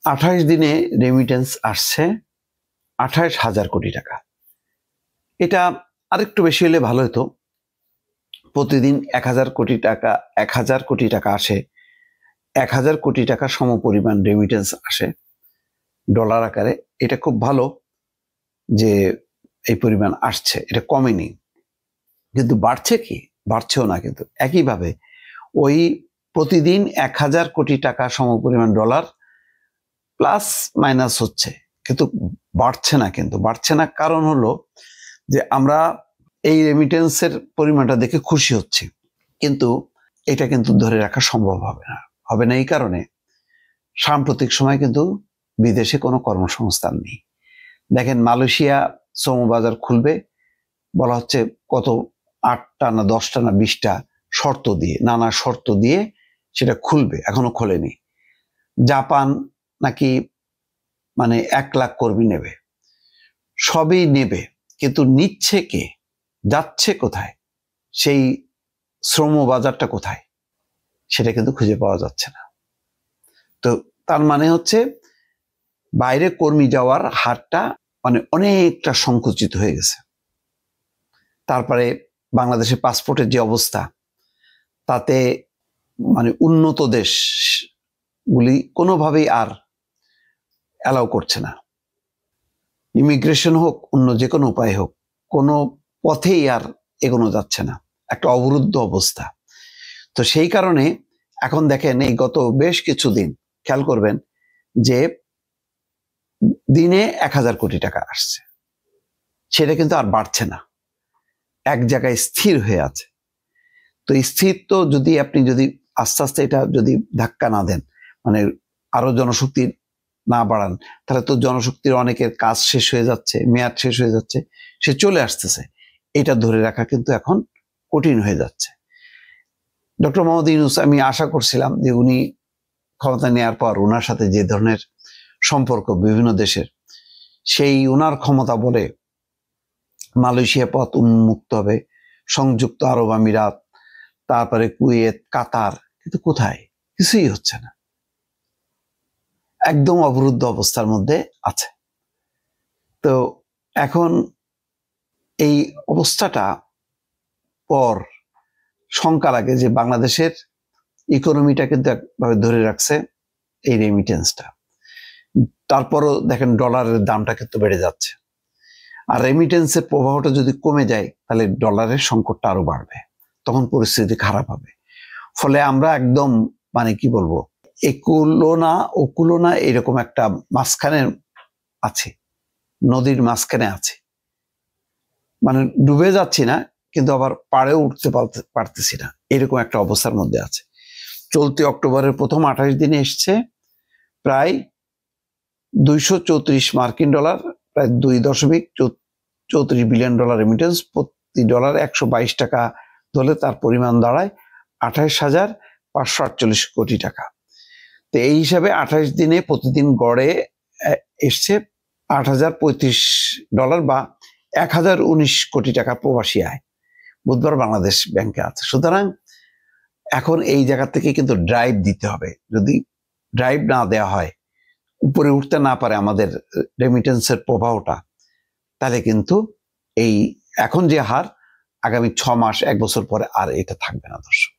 28 দিনে রেমিটেন্স আসছে 28,000 কোটি টাকা। এটা আরেকটু বেশি হলে ভালো হতো। প্রতিদিন 1,000 কোটি টাকা 1,000 কোটি টাকা আসে, 1,000 কোটি টাকা সমপরিমাণ রেমিটেন্স আসে ডলার আকারে। এটা খুব ভালো যে এই পরিমাণ আসছে, এটা কমেনি। কিন্তু বাড়ছে কি? বাড়ছেও না। কিন্তু একইভাবে ওই প্রতিদিন 1,000 কোটি টাকা সমপরিমাণ ডলার প্লাস মাইনাস হচ্ছে, কিন্তু বাড়ছে না। কিন্তু বাড়ছে না কারণ হলো যে আমরা এই রেমিটেন্সের পরিমাণটা দেখে খুশি হচ্ছি, কিন্তু এটা কিন্তু ধরে রাখা সম্ভব হবে না। এই কারণে সাম্প্রতিক সময় কিন্তু বিদেশে কোনো কর্মসংস্থান নেই। দেখেন, মালয়েশিয়া শ্রমবাজার খুলবে বলা হচ্ছে, কত 8টা না 10টা না 20টা শর্ত দিয়ে, নানা শর্ত দিয়ে সেটা খুলবে, এখনো খোলেনি। জাপান নাকি 1 লাখ কর্মী নেবে, সবই নেবে, কিন্তু নিচ্ছে কে? যাচ্ছে কোথায়? সেই শ্রম বাজারটা কোথায়? সেটা কিন্তু খুঁজে পাওয়া যাচ্ছে না। তো তার মানে হচ্ছে বাইরে কর্মী যাওয়ার হারটা অনেকটা সংকুচিত হয়ে গেছে। তারপরে বাংলাদেশের পাসপোর্টের যে অবস্থা, তাতে উন্নত দেশগুলি কোনোভাবেই আর অ্যালাউ করছে না। ইমিগ্রেশন হোক, অন্য যে কোনো উপায় হোক, কোনো পথেই আর এগোনো যাচ্ছে না, একটা অবরুদ্ধ অবস্থা। তো সেই কারণে এখন দেখেন, এই গত বেশ কিছুদিন খেয়াল করবেন যে দিনে 1,000 কোটি টাকা আসছে, সেটা কিন্তু আর বাড়ছে না, এক জায়গায় স্থির হয়ে আছে। তো স্থির তো আপনি যদি আস্তে আস্তে এটা যদি ধাক্কা না দেন, আরো জনশক্তি না বাড়ান, তাহলে তো জনশক্তির অনেকের কাজ শেষ হয়ে যাচ্ছে, মেয়াদ শেষ হয়ে যাচ্ছে, সে চলে আসতেছে। এটা ধরে রাখা কিন্তু এখন কঠিন হয়ে যাচ্ছে। ডক্টর মোহাম্মদ ইউনূস, আমি আশা করছিলাম যে উনি ক্ষমতা নেওয়ার পর ওনার সাথে যে ধরনের সম্পর্ক বিভিন্ন দেশের, সেই ওনার ক্ষমতা বলে মালয়েশিয়া পথ উন্মুক্ত হবে, সংযুক্ত আরব আমিরাত, তারপরে কুয়েত, কাতার, কিন্তু কোথায়? কিছুই হচ্ছে না, একদম অবরুদ্ধ অবস্থার মধ্যে আছে। তো এখন এই অবস্থাটা পর শঙ্কা লাগে যে বাংলাদেশের ইকোনমিটা কিন্তু একভাবে ধরে রাখছে এই রেমিটেন্সটা। তারপরও দেখেন ডলারের দামটা কিন্তু বেড়ে যাচ্ছে, আর রেমিটেন্সের প্রবাহটা যদি কমে যায় তাহলে ডলারের সংকটটা আরো বাড়বে, তখন পরিস্থিতি খারাপ হবে। ফলে আমরা একদম কি বলবো, ওকুলো না এরকম একটা মাঝখানে আছে, নদীর মাঝখানে আছে। ডুবে যাচ্ছি না, কিন্তু আবার পাড়েও উঠতে পারতেছি না, এরকম একটা অবস্থার মধ্যে আছে। চলতি অক্টোবরের প্রথম 28 দিনে এসছে প্রায় 234 মার্কিন ডলার, প্রায় 2.34 বিলিয়ন ডলার রেমিটেন্স। প্রতি ডলার 122 টাকা ধরলে তার পরিমাণ দাঁড়ায় 28,548 কোটি টাকা। তো এই হিসাবে 28 দিনে প্রতিদিন গড়ে এসছে 8,035 ডলার বা 1,019 কোটি টাকা প্রবাসী আয় বুধবার বাংলাদেশ ব্যাংকে আছে। সুতরাং এখন এই জায়গা থেকে কিন্তু ড্রাইভ দিতে হবে। যদি ড্রাইভ না দেওয়া হয়, উপরে উঠতে না পারে আমাদের রেমিটেন্সের প্রবাহটা, তাহলে কিন্তু এই এখন যে হার আগামী 6 মাস 1 বছর পরে আর এটা থাকবে না দর্শক।